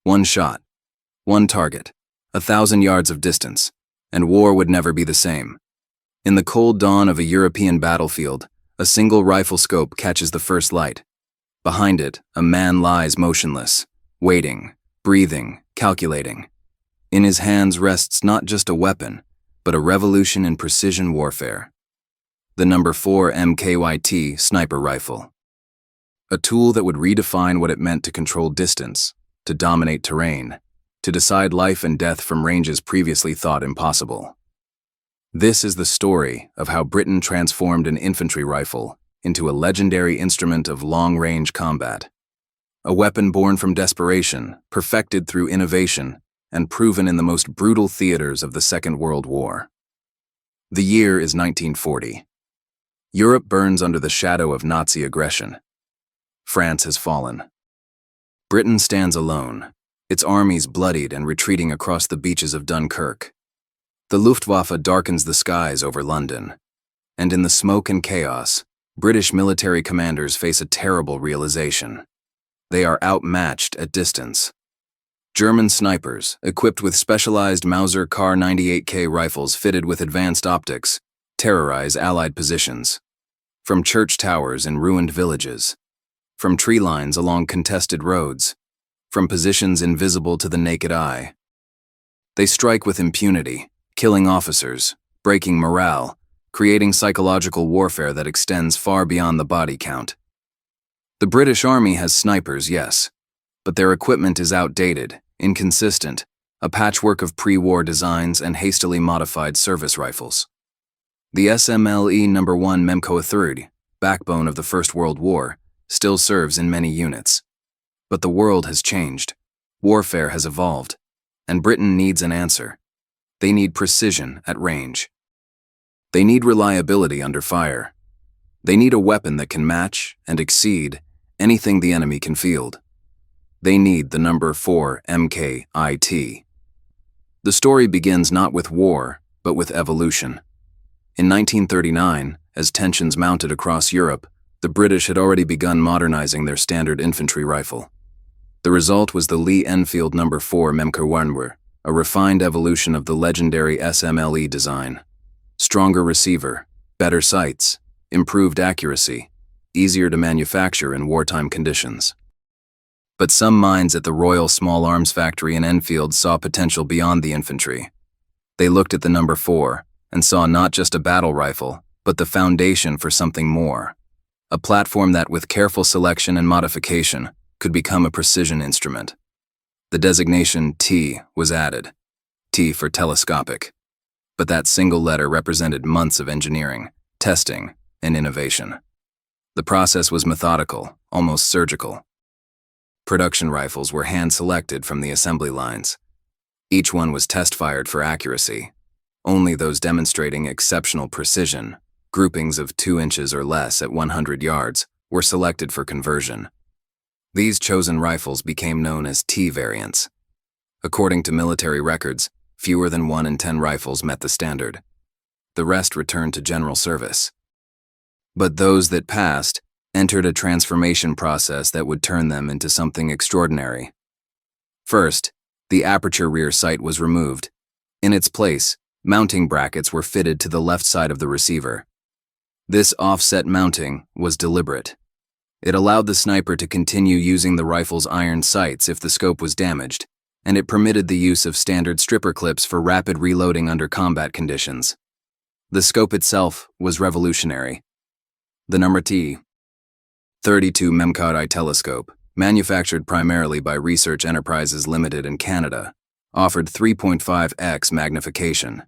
One shot, one target, 1,000 yards of distance, and war would never be the same. In the cold dawn of a European battlefield, a single rifle scope catches the first light. Behind it, a man lies motionless, waiting, breathing, calculating. In his hands rests not just a weapon, but a revolution in precision warfare. The number 4 MKYT sniper rifle. A tool that would redefine what it meant to control distance, to dominate terrain, to decide life and death from ranges previously thought impossible. This is the story of how Britain transformed an infantry rifle into a legendary instrument of long-range combat. A weapon born from desperation, perfected through innovation, and proven in the most brutal theaters of the Second World War. The year is 1940. Europe burns under the shadow of Nazi aggression. France has fallen. Britain stands alone, its armies bloodied and retreating across the beaches of Dunkirk. The Luftwaffe darkens the skies over London, and in the smoke and chaos, British military commanders face a terrible realization. They are outmatched at distance. German snipers, equipped with specialized Mauser Kar 98K rifles fitted with advanced optics, terrorize Allied positions. From church towers in ruined villages, from tree lines along contested roads, from positions invisible to the naked eye. They strike with impunity, killing officers, breaking morale, creating psychological warfare that extends far beyond the body count. The British Army has snipers, yes, but their equipment is outdated, inconsistent, a patchwork of pre-war designs and hastily modified service rifles. The SMLE No. 1 Memco III, backbone of the First World War, still serves in many units. But the world has changed. Warfare has evolved, and Britain needs an answer. They need precision at range. They need reliability under fire. They need a weapon that can match and exceed anything the enemy can field. They need the number 4 MKIT. The story begins not with war, but with evolution. In 1939, as tensions mounted across Europe, the British had already begun modernizing their standard infantry rifle. The result was the Lee Enfield No. 4 Memco, a refined evolution of the legendary SMLE design. Stronger receiver, better sights, improved accuracy, easier to manufacture in wartime conditions. But some minds at the Royal Small Arms Factory in Enfield saw potential beyond the infantry. They looked at the No. 4 and saw not just a battle rifle, but the foundation for something more. A platform that, with careful selection and modification, could become a precision instrument. The designation T was added, T for telescopic. But that single letter represented months of engineering, testing, and innovation. The process was methodical, almost surgical. Production rifles were hand-selected from the assembly lines. Each one was test-fired for accuracy. Only those demonstrating exceptional precision, groupings of 2 inches or less at 100 yards, were selected for conversion. These chosen rifles became known as T variants. According to military records, fewer than 1 in 10 rifles met the standard. The rest returned to general service. But those that passed entered a transformation process that would turn them into something extraordinary. First, the aperture rear sight was removed. In its place, mounting brackets were fitted to the left side of the receiver. This offset mounting was deliberate. It allowed the sniper to continue using the rifle's iron sights if the scope was damaged, and it permitted the use of standard stripper clips for rapid reloading under combat conditions. The scope itself was revolutionary. The No. T 32 Memco telescope, manufactured primarily by Research Enterprises Limited in Canada, offered 3.5x magnification.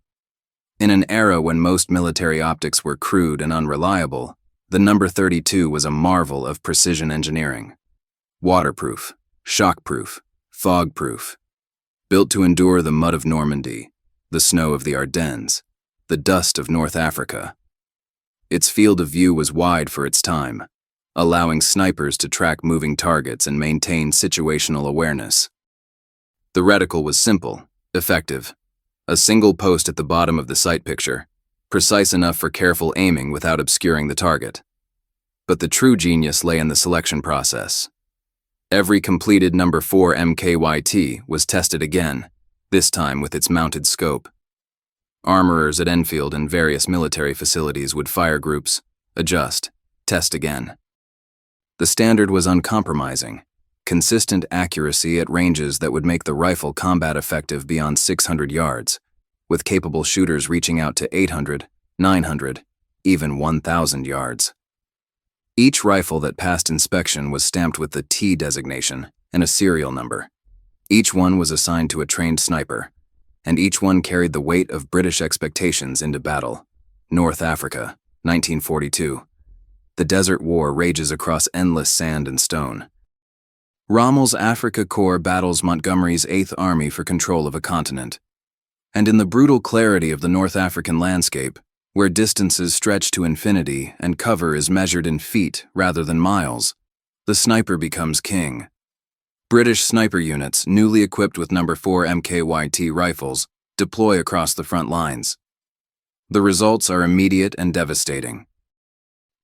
In an era when most military optics were crude and unreliable, the No. 32 was a marvel of precision engineering. Waterproof, shockproof, fog-proof. Built to endure the mud of Normandy, the snow of the Ardennes, the dust of North Africa. Its field of view was wide for its time, allowing snipers to track moving targets and maintain situational awareness. The reticle was simple, effective. A single post at the bottom of the sight picture, precise enough for careful aiming without obscuring the target. But the true genius lay in the selection process. Every completed number 4 MKYT was tested again, this time with its mounted scope. Armorers at Enfield and various military facilities would fire groups, adjust, test again. The standard was uncompromising, consistent accuracy at ranges that would make the rifle combat effective beyond 600 yards, with capable shooters reaching out to 800, 900, even 1,000 yards. Each rifle that passed inspection was stamped with the T designation and a serial number. Each one was assigned to a trained sniper, and each one carried the weight of British expectations into battle. North Africa, 1942. The Desert War rages across endless sand and stone. Rommel's Afrika Korps battles Montgomery's 8th Army for control of a continent. And in the brutal clarity of the North African landscape, where distances stretch to infinity and cover is measured in feet rather than miles, the sniper becomes king. British sniper units, newly equipped with number 4 MKYT rifles, deploy across the front lines. The results are immediate and devastating.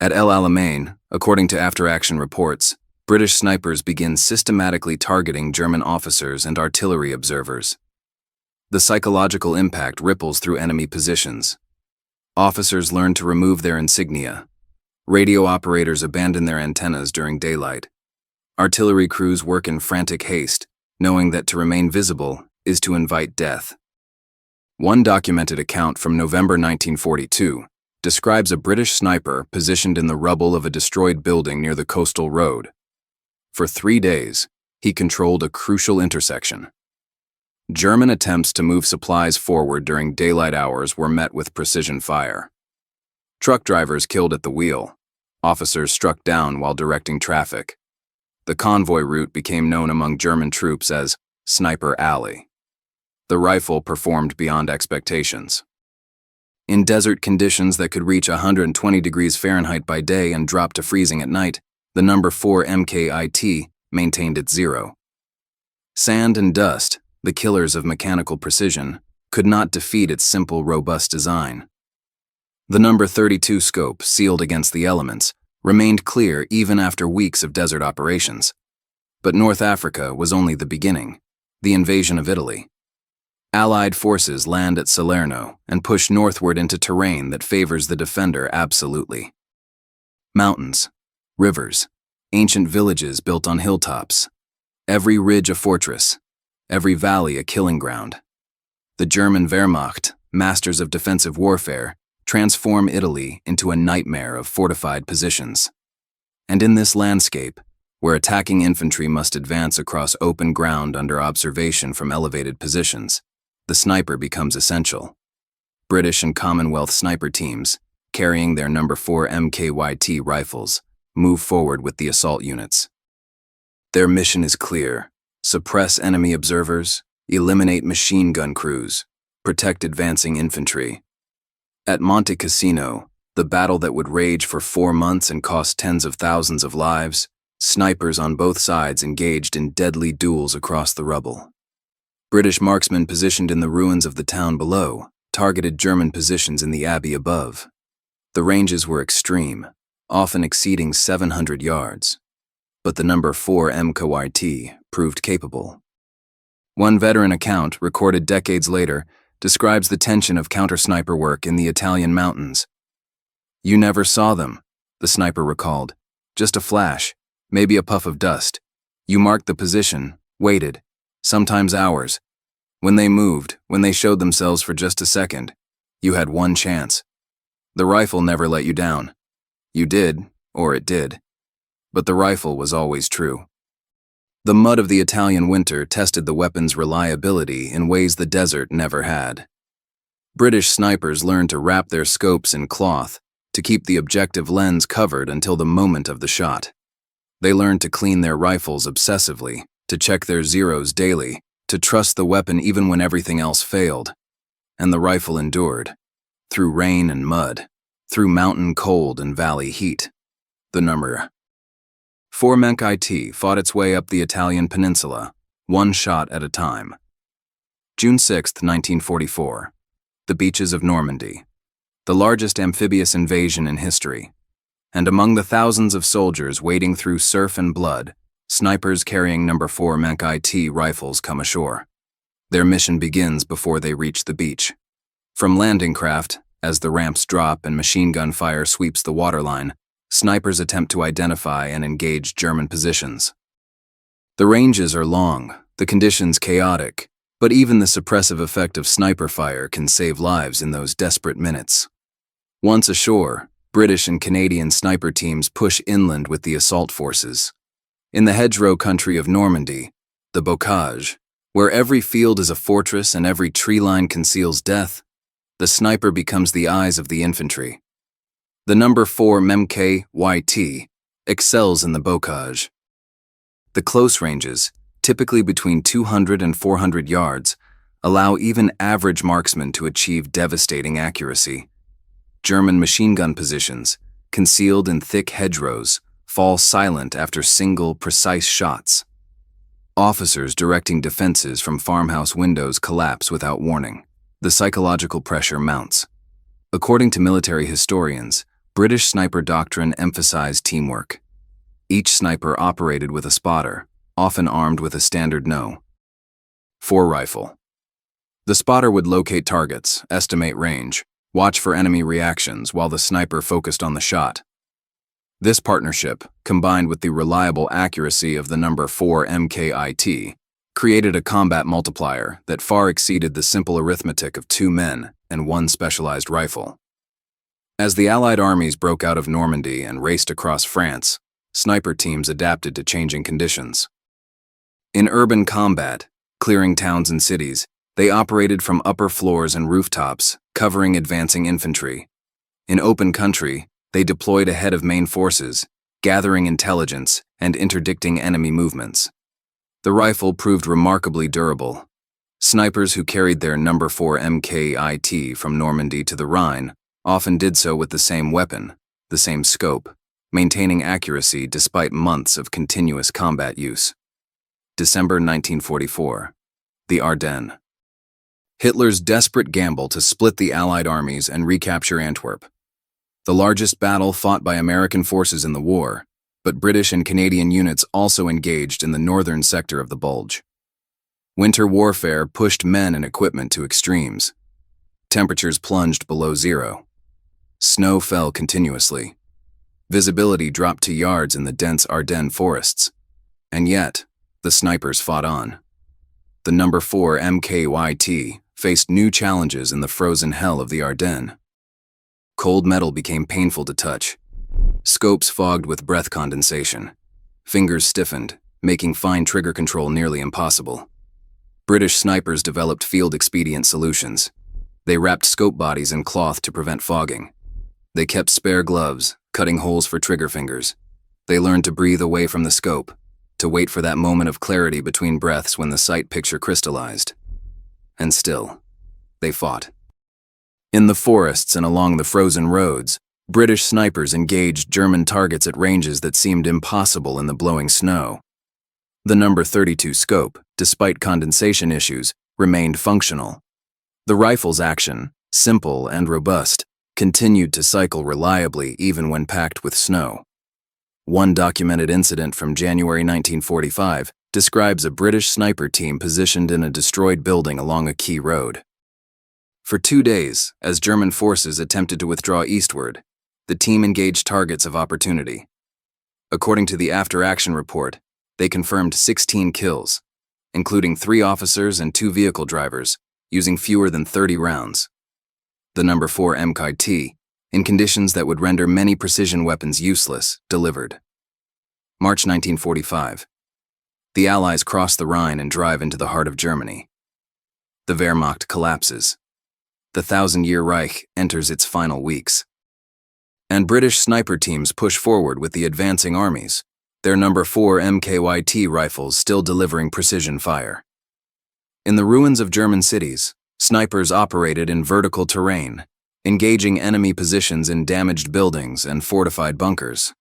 At El Alamein, according to after-action reports, British snipers begin systematically targeting German officers and artillery observers. The psychological impact ripples through enemy positions. Officers learn to remove their insignia. Radio operators abandon their antennas during daylight. Artillery crews work in frantic haste, knowing that to remain visible is to invite death. One documented account from November 1942 describes a British sniper positioned in the rubble of a destroyed building near the coastal road. For 3 days, he controlled a crucial intersection. German attempts to move supplies forward during daylight hours were met with precision fire. Truck drivers killed at the wheel. Officers struck down while directing traffic. The convoy route became known among German troops as Sniper Alley. The rifle performed beyond expectations. In desert conditions that could reach 120 degrees Fahrenheit by day and drop to freezing at night, the number 4 MKIT maintained its zero. Sand and dust, the killers of mechanical precision, could not defeat its simple, robust design. The number 32 scope, sealed against the elements, remained clear even after weeks of desert operations. But North Africa was only the beginning, the invasion of Italy. Allied forces land at Salerno and push northward into terrain that favors the defender absolutely. Mountains, rivers, ancient villages built on hilltops, every ridge a fortress, every valley a killing ground. The German Wehrmacht, masters of defensive warfare, transform Italy into a nightmare of fortified positions. And in this landscape, where attacking infantry must advance across open ground under observation from elevated positions, the sniper becomes essential. British and Commonwealth sniper teams, carrying their number 4 MKYT rifles, move forward with the assault units. Their mission is clear: suppress enemy observers, eliminate machine gun crews, protect advancing infantry. At Monte Cassino, the battle that would rage for 4 months and cost tens of thousands of lives, snipers on both sides engaged in deadly duels across the rubble. British marksmen positioned in the ruins of the town below targeted German positions in the abbey above. The ranges were extreme, often exceeding 700 yards. But the number 4 MKYT proved capable. One veteran account, recorded decades later, describes the tension of counter-sniper work in the Italian mountains. "You never saw them," the sniper recalled. "Just a flash, maybe a puff of dust. You marked the position, waited, sometimes hours. When they moved, when they showed themselves for just a second, you had one chance. The rifle never let you down. You did, or it did. But the rifle was always true." The mud of the Italian winter tested the weapon's reliability in ways the desert never had. British snipers learned to wrap their scopes in cloth to keep the objective lens covered until the moment of the shot. They learned to clean their rifles obsessively, to check their zeros daily, to trust the weapon even when everything else failed. And the rifle endured, through rain and mud, through mountain cold and valley heat. The number 4 MKIT fought its way up the Italian peninsula, one shot at a time. June 6, 1944. The beaches of Normandy. The largest amphibious invasion in history. And among the thousands of soldiers wading through surf and blood, snipers carrying number 4 MKIT rifles come ashore. Their mission begins before they reach the beach. From landing craft, as the ramps drop and machine gun fire sweeps the waterline, snipers attempt to identify and engage German positions. The ranges are long, the conditions chaotic, but even the suppressive effect of sniper fire can save lives in those desperate minutes. Once ashore, British and Canadian sniper teams push inland with the assault forces. In the hedgerow country of Normandy, the bocage, where every field is a fortress and every tree line conceals death, the sniper becomes the eyes of the infantry. The number 4 MKYT excels in the bocage. The close ranges, typically between 200 and 400 yards, allow even average marksmen to achieve devastating accuracy. German machine gun positions, concealed in thick hedgerows, fall silent after single, precise shots. Officers directing defenses from farmhouse windows collapse without warning. The psychological pressure mounts. According to military historians, British sniper doctrine emphasized teamwork. Each sniper operated with a spotter, often armed with a standard No. 4 rifle. The spotter would locate targets, estimate range, watch for enemy reactions while the sniper focused on the shot. This partnership, combined with the reliable accuracy of the number 4 MKIT, created a combat multiplier that far exceeded the simple arithmetic of 2 men and 1 specialized rifle. As the Allied armies broke out of Normandy and raced across France, sniper teams adapted to changing conditions. In urban combat, clearing towns and cities, they operated from upper floors and rooftops, covering advancing infantry. In open country, they deployed ahead of main forces, gathering intelligence and interdicting enemy movements. The rifle proved remarkably durable. Snipers who carried their number 4 MKIT from Normandy to the Rhine often did so with the same weapon, the same scope, maintaining accuracy despite months of continuous combat use. December 1944. The Ardennes. Hitler's desperate gamble to split the Allied armies and recapture Antwerp. The largest battle fought by American forces in the war, but British and Canadian units also engaged in the northern sector of the Bulge. Winter warfare pushed men and equipment to extremes. Temperatures plunged below zero. Snow fell continuously. Visibility dropped to yards in the dense Ardennes forests. And yet, the snipers fought on. The number 4 MKYT faced new challenges in the frozen hell of the Ardennes. Cold metal became painful to touch. Scopes fogged with breath condensation. Fingers stiffened, making fine trigger control nearly impossible. British snipers developed field-expedient solutions. They wrapped scope bodies in cloth to prevent fogging. They kept spare gloves, cutting holes for trigger fingers. They learned to breathe away from the scope, to wait for that moment of clarity between breaths when the sight picture crystallized. And still, they fought. In the forests and along the frozen roads, British snipers engaged German targets at ranges that seemed impossible in the blowing snow. The number 32 scope, despite condensation issues, remained functional. The rifle's action, simple and robust, continued to cycle reliably even when packed with snow. One documented incident from January 1945 describes a British sniper team positioned in a destroyed building along a key road. For 2 days, as German forces attempted to withdraw eastward, the team engaged targets of opportunity. According to the after-action report, they confirmed 16 kills, including 3 officers and 2 vehicle drivers, using fewer than 30 rounds. The number 4 MKT, in conditions that would render many precision weapons useless, delivered. March 1945. The Allies cross the Rhine and drive into the heart of Germany. The Wehrmacht collapses. The Thousand-Year Reich enters its final weeks. And British sniper teams push forward with the advancing armies, their number 4 MKYT rifles still delivering precision fire. In the ruins of German cities, snipers operated in vertical terrain, engaging enemy positions in damaged buildings and fortified bunkers.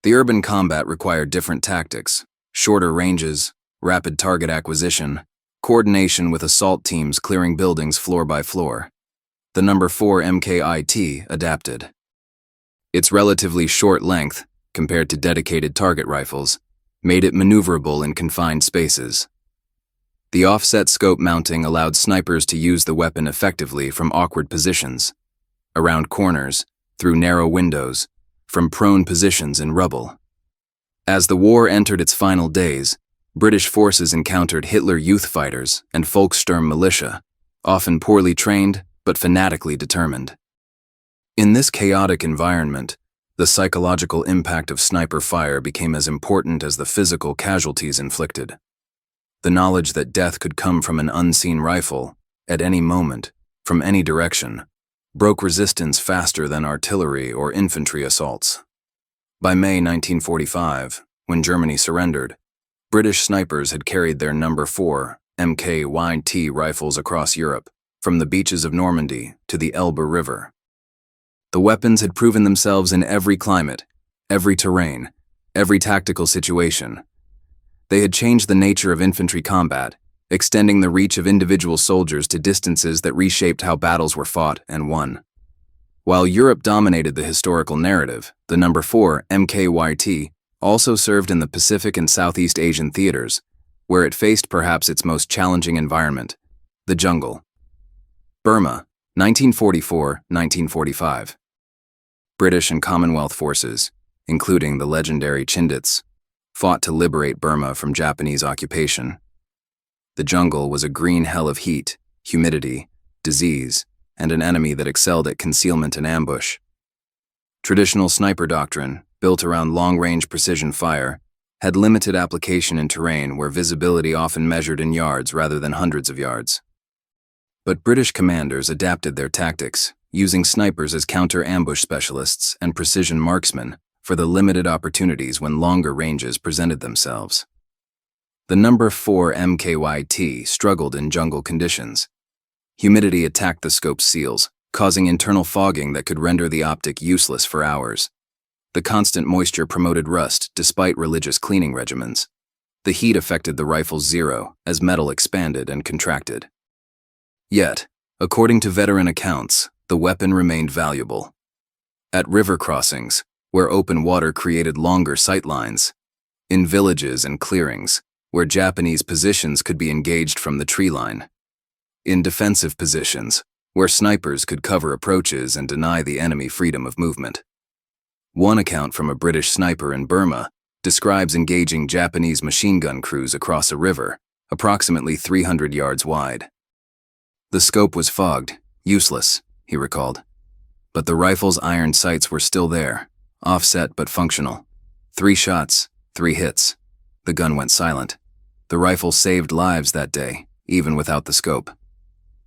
The urban combat required different tactics, shorter ranges, rapid target acquisition, coordination with assault teams clearing buildings floor by floor. The number 4 MKIT adapted. Its relatively short length, compared to dedicated target rifles, made it maneuverable in confined spaces. The offset scope mounting allowed snipers to use the weapon effectively from awkward positions, around corners, through narrow windows, from prone positions in rubble. As the war entered its final days, British forces encountered Hitler Youth fighters and Volkssturm militia, often poorly trained but fanatically determined. In this chaotic environment, the psychological impact of sniper fire became as important as the physical casualties inflicted. The knowledge that death could come from an unseen rifle, at any moment, from any direction, broke resistance faster than artillery or infantry assaults. By May 1945, when Germany surrendered, British snipers had carried their No. 4 MKYT rifles across Europe, from the beaches of Normandy to the Elbe River. The weapons had proven themselves in every climate, every terrain, every tactical situation. They had changed the nature of infantry combat, extending the reach of individual soldiers to distances that reshaped how battles were fought and won. While Europe dominated the historical narrative, the No. 4 MKYT also served in the Pacific and Southeast Asian theaters, where it faced perhaps its most challenging environment, the jungle. Burma, 1944-1945. British and Commonwealth forces, including the legendary Chindits, fought to liberate Burma from Japanese occupation. The jungle was a green hell of heat, humidity, disease, and an enemy that excelled at concealment and ambush. Traditional sniper doctrine, built around long-range precision fire, had limited application in terrain where visibility often measured in yards rather than hundreds of yards. But British commanders adapted their tactics, using snipers as counter-ambush specialists and precision marksmen for the limited opportunities when longer ranges presented themselves. The No. 4 MKYT struggled in jungle conditions. Humidity attacked the scope's seals, causing internal fogging that could render the optic useless for hours. The constant moisture promoted rust despite religious cleaning regimens. The heat affected the rifle's zero as metal expanded and contracted. Yet, according to veteran accounts, the weapon remained valuable. At river crossings, where open water created longer sight lines, in villages and clearings, where Japanese positions could be engaged from the tree line, in defensive positions, where snipers could cover approaches and deny the enemy freedom of movement. One account from a British sniper in Burma describes engaging Japanese machine gun crews across a river, approximately 300 yards wide. The scope was fogged, useless, he recalled. But the rifle's iron sights were still there, offset but functional. 3 shots, 3 hits. The gun went silent. The rifle saved lives that day, even without the scope.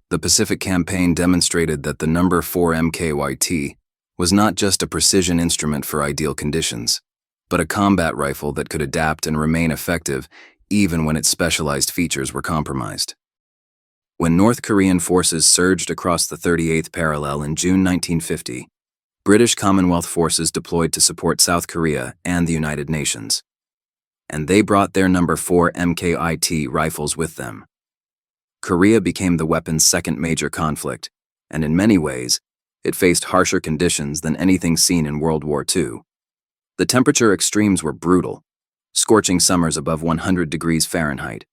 The Pacific Campaign demonstrated that the No. 4 MKYT was not just a precision instrument for ideal conditions, but a combat rifle that could adapt and remain effective even when its specialized features were compromised. When North Korean forces surged across the 38th parallel in June 1950, British Commonwealth forces deployed to support South Korea and the United Nations. And they brought their No. 4 MKIT rifles with them. Korea became the weapon's second major conflict, and in many ways, it faced harsher conditions than anything seen in World War II. The temperature extremes were brutal, scorching summers above 100 degrees Fahrenheit,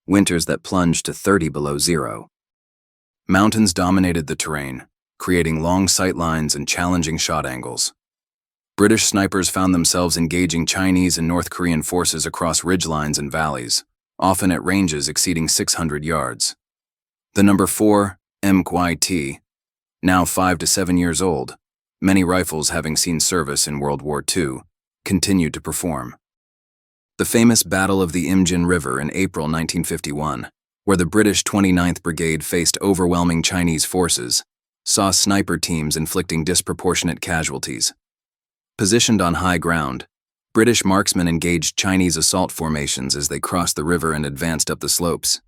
winters that plunged to 30 below zero. Mountains dominated the terrain, creating long sight lines and challenging shot angles. British snipers found themselves engaging Chinese and North Korean forces across ridgelines and valleys, often at ranges exceeding 600 yards. The No. 4 MKYT, now 5 to 7 years old, many rifles having seen service in World War II, continued to perform. The famous Battle of the Imjin River in April 1951, where the British 29th Brigade faced overwhelming Chinese forces, saw sniper teams inflicting disproportionate casualties. Positioned on high ground, British marksmen engaged Chinese assault formations as they crossed the river and advanced up the slopes.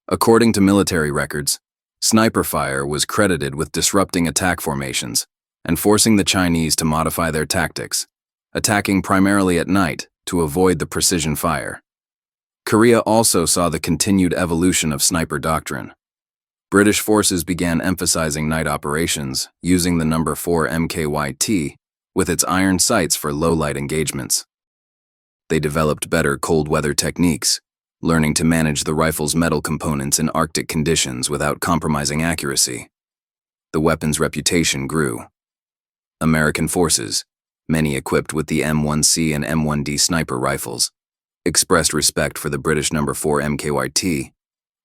According to military records, sniper fire was credited with disrupting attack formations and forcing the Chinese to modify their tactics, attacking primarily at night to avoid the precision fire. Korea also saw the continued evolution of sniper doctrine. British forces began emphasizing night operations, using the No. 4 MKYT with its iron sights for low-light engagements. They developed better cold weather techniques, learning to manage the rifle's metal components in Arctic conditions without compromising accuracy. The weapon's reputation grew. American forces, many equipped with the M1C and M1D sniper rifles, expressed respect for the British No. 4 MKYT,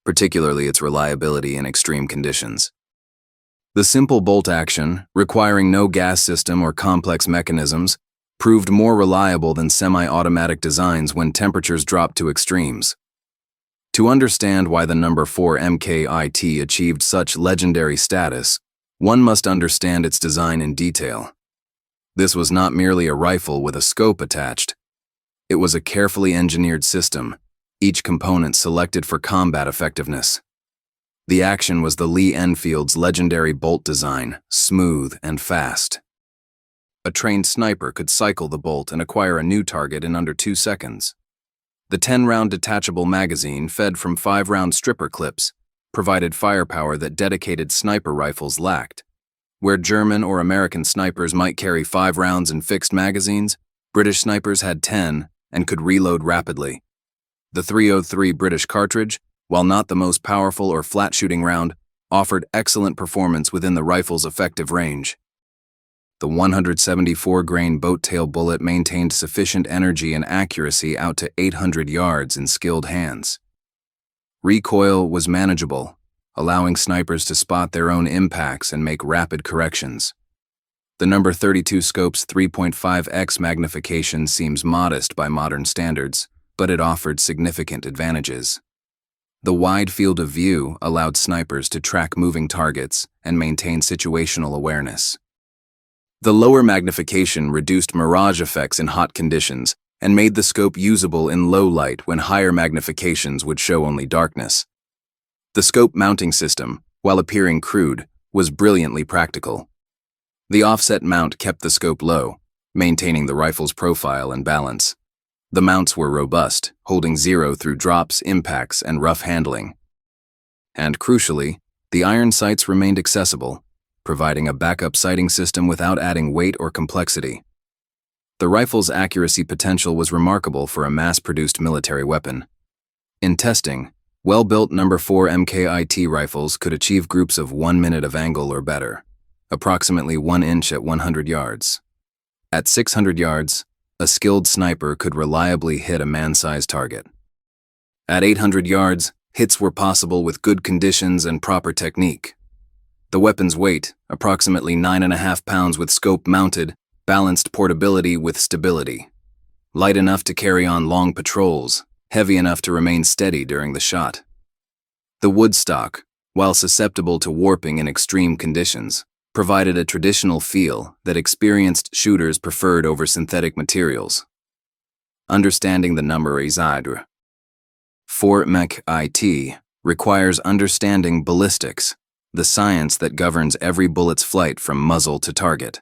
particularly its reliability in extreme conditions. The simple bolt action, requiring no gas system or complex mechanisms, proved more reliable than semi-automatic designs when temperatures dropped to extremes. To understand why the No. 4 MKIT achieved such legendary status, one must understand its design in detail. This was not merely a rifle with a scope attached. It was a carefully engineered system, each component selected for combat effectiveness. The action was the Lee Enfield's legendary bolt design, smooth and fast. A trained sniper could cycle the bolt and acquire a new target in under 2 seconds. The 10-round detachable magazine, fed from 5-round stripper clips, provided firepower that dedicated sniper rifles lacked. Where German or American snipers might carry 5 rounds in fixed magazines, British snipers had 10 and could reload rapidly. The .303 British cartridge, while not the most powerful or flat-shooting round, offered excellent performance within the rifle's effective range. The 174-grain boat-tail bullet maintained sufficient energy and accuracy out to 800 yards in skilled hands. Recoil was manageable, allowing snipers to spot their own impacts and make rapid corrections. The No. 32 scope's 3.5x magnification seems modest by modern standards, but it offered significant advantages. The wide field of view allowed snipers to track moving targets and maintain situational awareness. The lower magnification reduced mirage effects in hot conditions and made the scope usable in low light when higher magnifications would show only darkness. The scope mounting system, while appearing crude, was brilliantly practical. The offset mount kept the scope low, maintaining the rifle's profile and balance. The mounts were robust, holding 0 through drops, impacts, and rough handling. And crucially, the iron sights remained accessible, providing a backup sighting system without adding weight or complexity. The rifle's accuracy potential was remarkable for a mass-produced military weapon. In testing, well-built No. 4 MKIT rifles could achieve groups of 1 minute of angle or better, approximately 1 inch at 100 yards. At 600 yards, a skilled sniper could reliably hit a man-sized target. At 800 yards, hits were possible with good conditions and proper technique. The weapon's weight, approximately 9.5 pounds with scope mounted, balanced portability with stability. Light enough to carry on long patrols, heavy enough to remain steady during the shot. The wood stock, while susceptible to warping in extreme conditions, provided a traditional feel that experienced shooters preferred over synthetic materials. Understanding the number Izadr 4 MKIT requires understanding ballistics, the science that governs every bullet's flight from muzzle to target.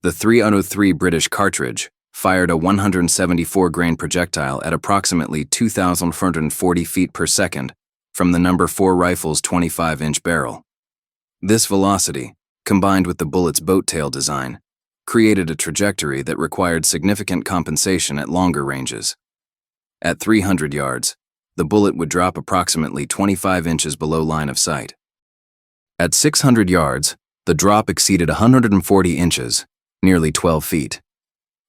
The .303 British cartridge fired a 174-grain projectile at approximately 2,440 feet per second from the No. 4 rifle's 25-inch barrel. This velocity, combined with the bullet's boat-tail design, created a trajectory that required significant compensation at longer ranges. At 300 yards, the bullet would drop approximately 25 inches below line of sight. At 600 yards, the drop exceeded 140 inches, nearly 12 feet.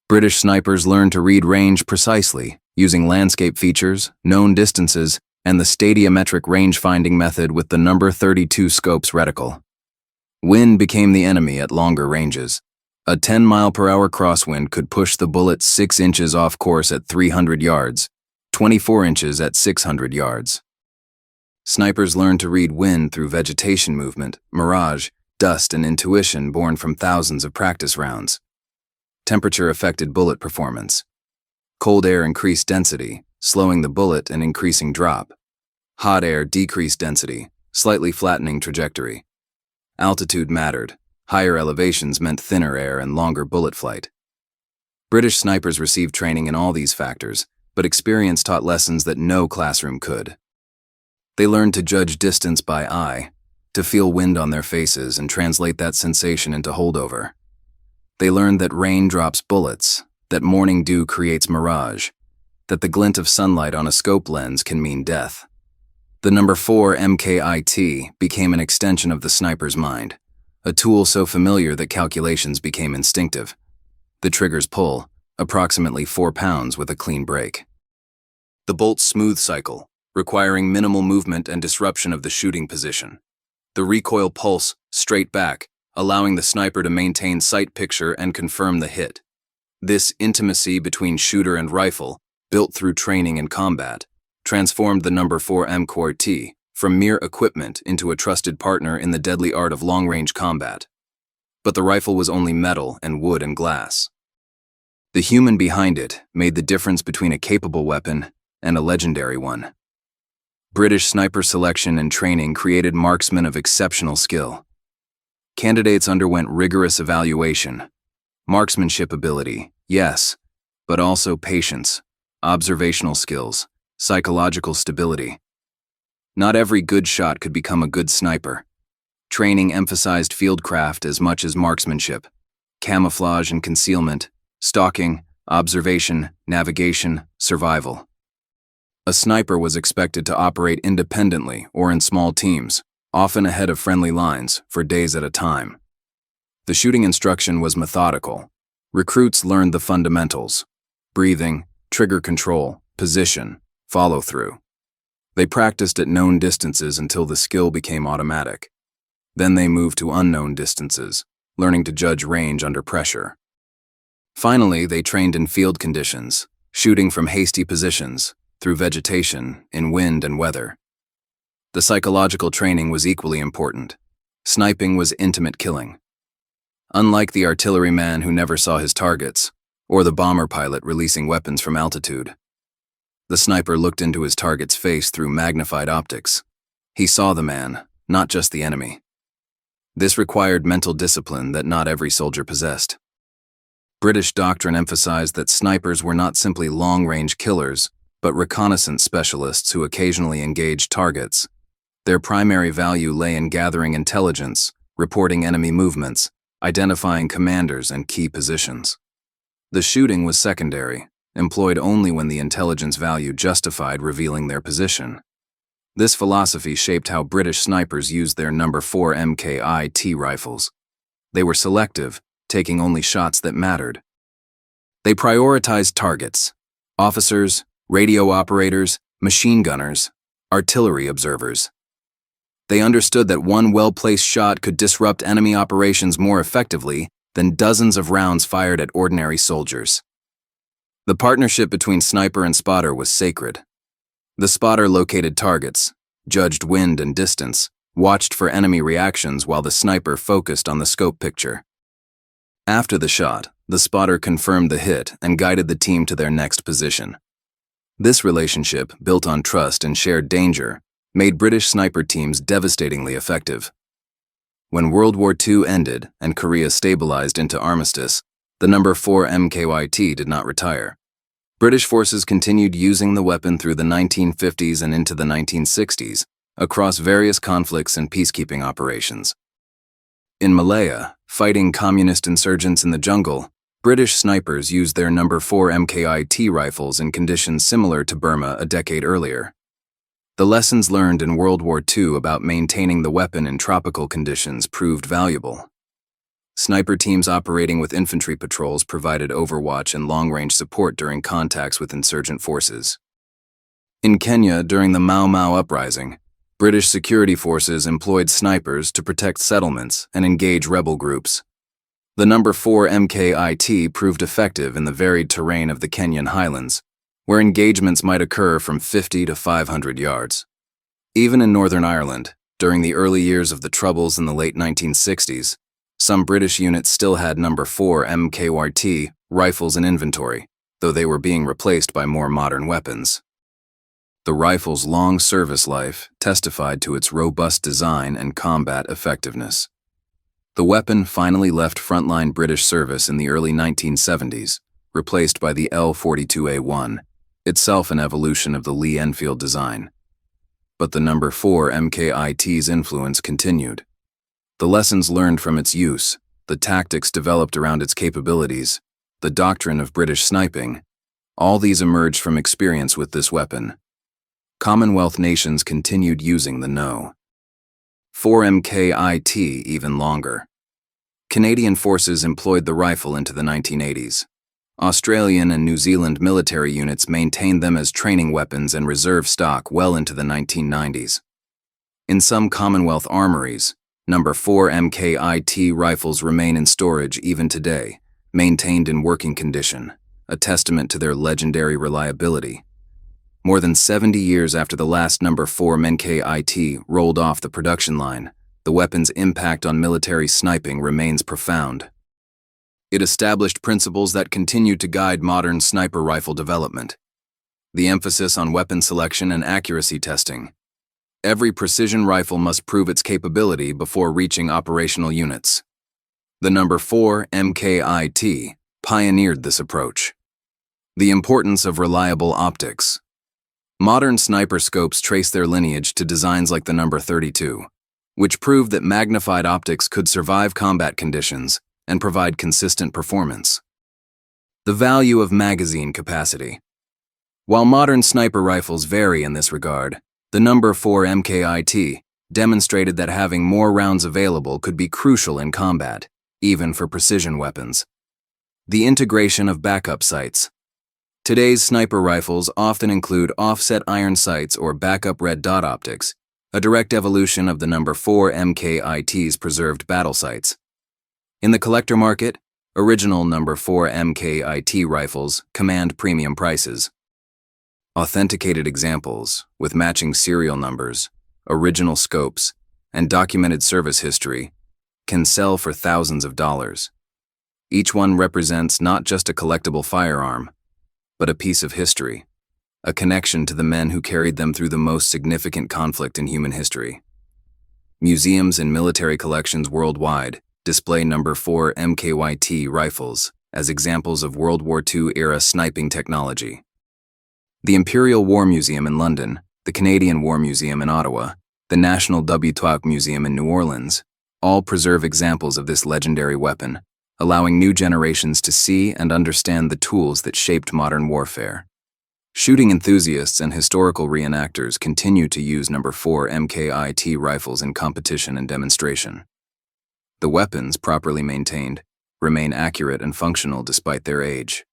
British snipers learned to read range precisely, using landscape features, known distances, and the stadiometric range-finding method with the No. 32 scope's reticle. Wind became the enemy at longer ranges. A 10-mile-per-hour crosswind could push the bullet 6 inches off course at 300 yards, 24 inches at 600 yards. Snipers learned to read wind through vegetation movement, mirage, dust, and intuition born from thousands of practice rounds. Temperature affected bullet performance. Cold air increased density, slowing the bullet and increasing drop. Hot air decreased density, slightly flattening trajectory. Altitude mattered. Higher elevations meant thinner air and longer bullet flight. British snipers received training in all these factors, but experience taught lessons that no classroom could. They learned to judge distance by eye, to feel wind on their faces and translate that sensation into holdover. They learned that rain drops bullets, that morning dew creates mirage, that the glint of sunlight on a scope lens can mean death. The number 4 MKIT became an extension of the sniper's mind, a tool so familiar that calculations became instinctive. The trigger's pull, approximately 4 pounds with a clean break. The bolt's smooth cycle, requiring minimal movement and disruption of the shooting position. The recoil pulse, straight back, allowing the sniper to maintain sight picture and confirm the hit. This intimacy between shooter and rifle, built through training and combat, transformed the number 4 MQRT from mere equipment into a trusted partner in the deadly art of long-range combat. But the rifle was only metal and wood and glass. The human behind it made the difference between a capable weapon and a legendary one. British sniper selection and training created marksmen of exceptional skill. Candidates underwent rigorous evaluation. Marksmanship ability, yes, but also patience, observational skills, psychological stability. Not every good shot could become a good sniper. Training emphasized fieldcraft as much as marksmanship, camouflage and concealment, stalking, observation, navigation, survival. A sniper was expected to operate independently or in small teams, often ahead of friendly lines, for days at a time. The shooting instruction was methodical. Recruits learned the fundamentals: breathing, trigger control, position, follow-through. They practiced at known distances until the skill became automatic. Then they moved to unknown distances, learning to judge range under pressure. Finally, they trained in field conditions, shooting from hasty positions, through vegetation, in wind and weather. The psychological training was equally important. Sniping was intimate killing. Unlike the artilleryman who never saw his targets, or the bomber pilot releasing weapons from altitude, the sniper looked into his target's face through magnified optics. He saw the man, not just the enemy. This required mental discipline that not every soldier possessed. British doctrine emphasized that snipers were not simply long-range killers, but reconnaissance specialists who occasionally engaged targets. Their primary value lay in gathering intelligence, reporting enemy movements, identifying commanders and key positions. The shooting was secondary, employed only when the intelligence value justified revealing their position. This philosophy shaped how British snipers used their number 4 MKIT rifles. They were selective, taking only shots that mattered. They prioritized targets: officers, radio operators, machine gunners, artillery observers. They understood that one well-placed shot could disrupt enemy operations more effectively than dozens of rounds fired at ordinary soldiers. The partnership between sniper and spotter was sacred. The spotter located targets, judged wind and distance, watched for enemy reactions while the sniper focused on the scope picture. After the shot, the spotter confirmed the hit and guided the team to their next position. This relationship, built on trust and shared danger, made British sniper teams devastatingly effective. When World War II ended and Korea stabilized into armistice, the number 4 MKIT did not retire. British forces continued using the weapon through the 1950s and into the 1960s, across various conflicts and peacekeeping operations. In Malaya, fighting communist insurgents in the jungle, British snipers used their number 4 MKIT rifles in conditions similar to Burma a decade earlier. The lessons learned in World War II about maintaining the weapon in tropical conditions proved valuable. Sniper teams operating with infantry patrols provided overwatch and long-range support during contacts with insurgent forces. In Kenya, during the Mau Mau uprising, British security forces employed snipers to protect settlements and engage rebel groups. The number 4 MKIT proved effective in the varied terrain of the Kenyan highlands, where engagements might occur from 50 to 500 yards. Even in Northern Ireland, during the early years of the Troubles in the late 1960s, some British units still had number 4 MKYT rifles in inventory, though they were being replaced by more modern weapons. The rifle's long service life testified to its robust design and combat effectiveness. The weapon finally left frontline British service in the early 1970s, replaced by the L-42A1, itself an evolution of the Lee-Enfield design. But the number 4 MKIT's influence continued. The lessons learned from its use, the tactics developed around its capabilities, the doctrine of British sniping, All these emerged from experience with this weapon. Commonwealth nations continued using the No. 4MKIT even longer. Canadian forces employed the rifle into the 1980s. Australian and New Zealand military units maintained them as training weapons and reserve stock well into the 1990s. In some Commonwealth armories, No. 4MKIT rifles remain in storage even today, maintained in working condition, a testament to their legendary reliability. More than 70 years after the last No. 4MKIT rolled off the production line, the weapon's impact on military sniping remains profound. It established principles that continue to guide modern sniper rifle development. The emphasis on weapon selection and accuracy testing. Every precision rifle must prove its capability before reaching operational units. The No. 4MKIT pioneered this approach. The importance of reliable optics. Modern sniper scopes trace their lineage to designs like the No. 32, which proved that magnified optics could survive combat conditions and provide consistent performance. The value of magazine capacity. While modern sniper rifles vary in this regard, the No. 4MKIT demonstrated that having more rounds available could be crucial in combat, even for precision weapons. The integration of backup sights. Today's sniper rifles often include offset iron sights or backup red dot optics, a direct evolution of the No. 4MKIT's preserved battle sights. In the collector market, original No. 4MKIT rifles command premium prices. Authenticated examples, with matching serial numbers, original scopes, and documented service history, can sell for thousands of dollars. Each one represents not just a collectible firearm, but a piece of history, a connection to the men who carried them through the most significant conflict in human history. Museums and military collections worldwide display No. 4MKIT rifles as examples of World War II-era sniping technology. The Imperial War Museum in London, the Canadian War Museum in Ottawa, the National Double Museum in New Orleans, all preserve examples of this legendary weapon, allowing new generations to see and understand the tools that shaped modern warfare. Shooting enthusiasts and historical reenactors continue to use No. 4MKIT rifles in competition and demonstration. The weapons, properly maintained, remain accurate and functional despite their age.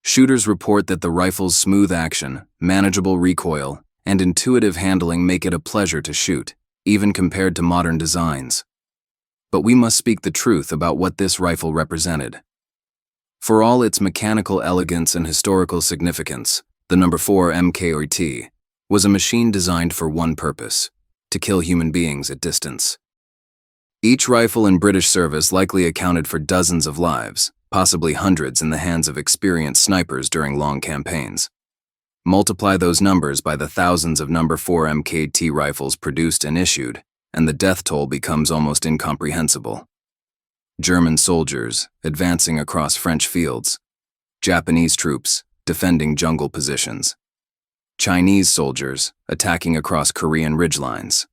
Shooters report that the rifle's smooth action, manageable recoil, and intuitive handling make it a pleasure to shoot, even compared to modern designs. But we must speak the truth about what this rifle represented. For all its mechanical elegance and historical significance, the No. 4MKIT was a machine designed for one purpose: to kill human beings at distance. Each rifle in British service likely accounted for dozens of lives, possibly hundreds in the hands of experienced snipers during long campaigns. Multiply those numbers by the thousands of No. 4MKIT rifles produced and issued, and the death toll becomes almost incomprehensible. German soldiers advancing across French fields, Japanese troops defending jungle positions, Chinese soldiers attacking across Korean ridgelines.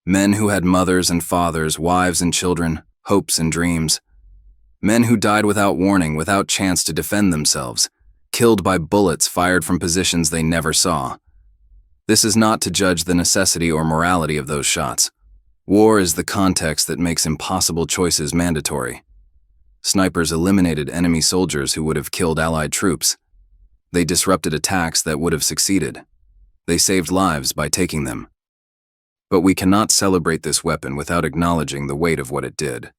Men who had mothers and fathers, wives and children, hopes and dreams. Men who died without warning, without chance to defend themselves, killed by bullets fired from positions they never saw. This is not to judge the necessity or morality of those shots. War is the context that makes impossible choices mandatory. Snipers eliminated enemy soldiers who would have killed Allied troops. They disrupted attacks that would have succeeded. They saved lives by taking them. But we cannot celebrate this weapon without acknowledging the weight of what it did.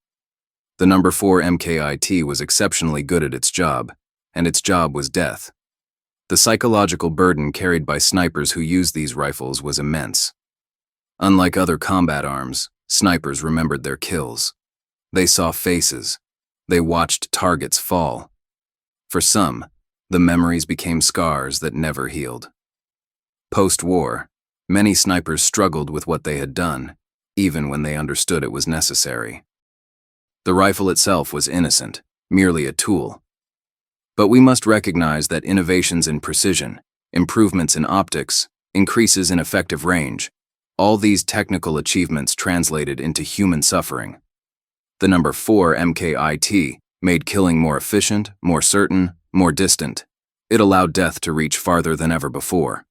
The No. 4MKIT was exceptionally good at its job, and its job was death. The psychological burden carried by snipers who used these rifles was immense. Unlike other combat arms, snipers remembered their kills. They saw faces. They watched targets fall. For some, the memories became scars that never healed. Post-war, many snipers struggled with what they had done, even when they understood it was necessary. The rifle itself was innocent, merely a tool. But we must recognize that innovations in precision, improvements in optics, increases in effective range, all these technical achievements translated into human suffering. The No. 4MKIT made killing more efficient, more certain, more distant, It allowed death to reach farther than ever before.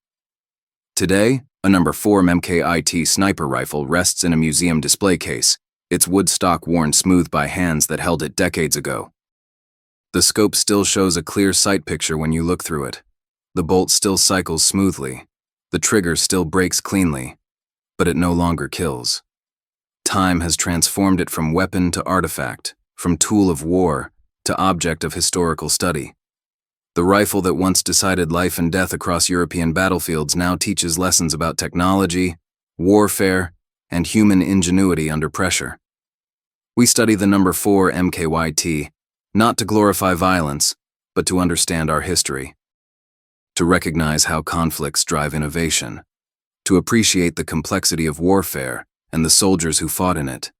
Today, a No. 4 MKIT sniper rifle rests in a museum display case, its wood stock worn smooth by hands that held it decades ago. The scope still shows a clear sight picture when you look through it. The bolt still cycles smoothly. The trigger still breaks cleanly, but it no longer kills. Time has transformed it from weapon to artifact, from tool of war to object of historical study. The rifle that once decided life and death across European battlefields now teaches lessons about technology, warfare, and human ingenuity under pressure. We study the No. 4 MKYT, not to glorify violence, but to understand our history. To recognize how conflicts drive innovation. To appreciate the complexity of warfare and the soldiers who fought in it.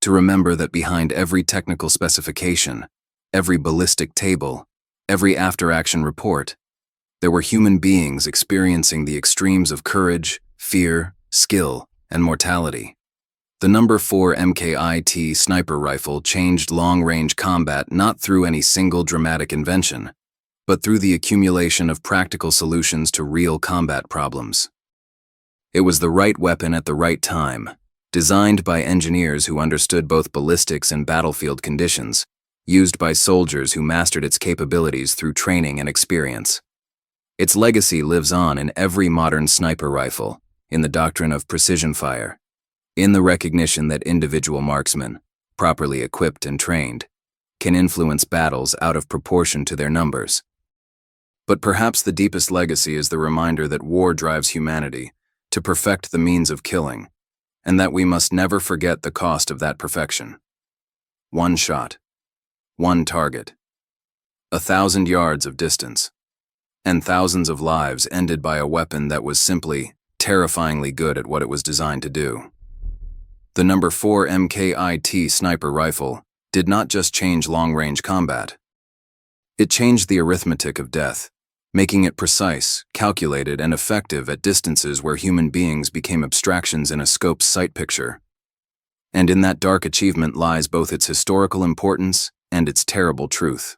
To remember that behind every technical specification, every ballistic table, every after-action report, there were human beings experiencing the extremes of courage, fear, skill, and mortality. The No. 4 MKIT sniper rifle changed long-range combat not through any single dramatic invention, but through the accumulation of practical solutions to real combat problems. It was the right weapon at the right time, designed by engineers who understood both ballistics and battlefield conditions, used by soldiers who mastered its capabilities through training and experience. Its legacy lives on in every modern sniper rifle, in the doctrine of precision fire, in the recognition that individual marksmen, properly equipped and trained, can influence battles out of proportion to their numbers. But perhaps the deepest legacy is the reminder that war drives humanity to perfect the means of killing, and that we must never forget the cost of that perfection. One shot. One target. 1,000 yards of distance. And thousands of lives ended by a weapon that was simply terrifyingly good at what it was designed to do. The No. 4 MKIT sniper rifle did not just change long-range combat. It changed the arithmetic of death, making it precise, calculated, and effective at distances where human beings became abstractions in a scope's sight picture. And in that dark achievement lies both its historical importance and its terrible truth.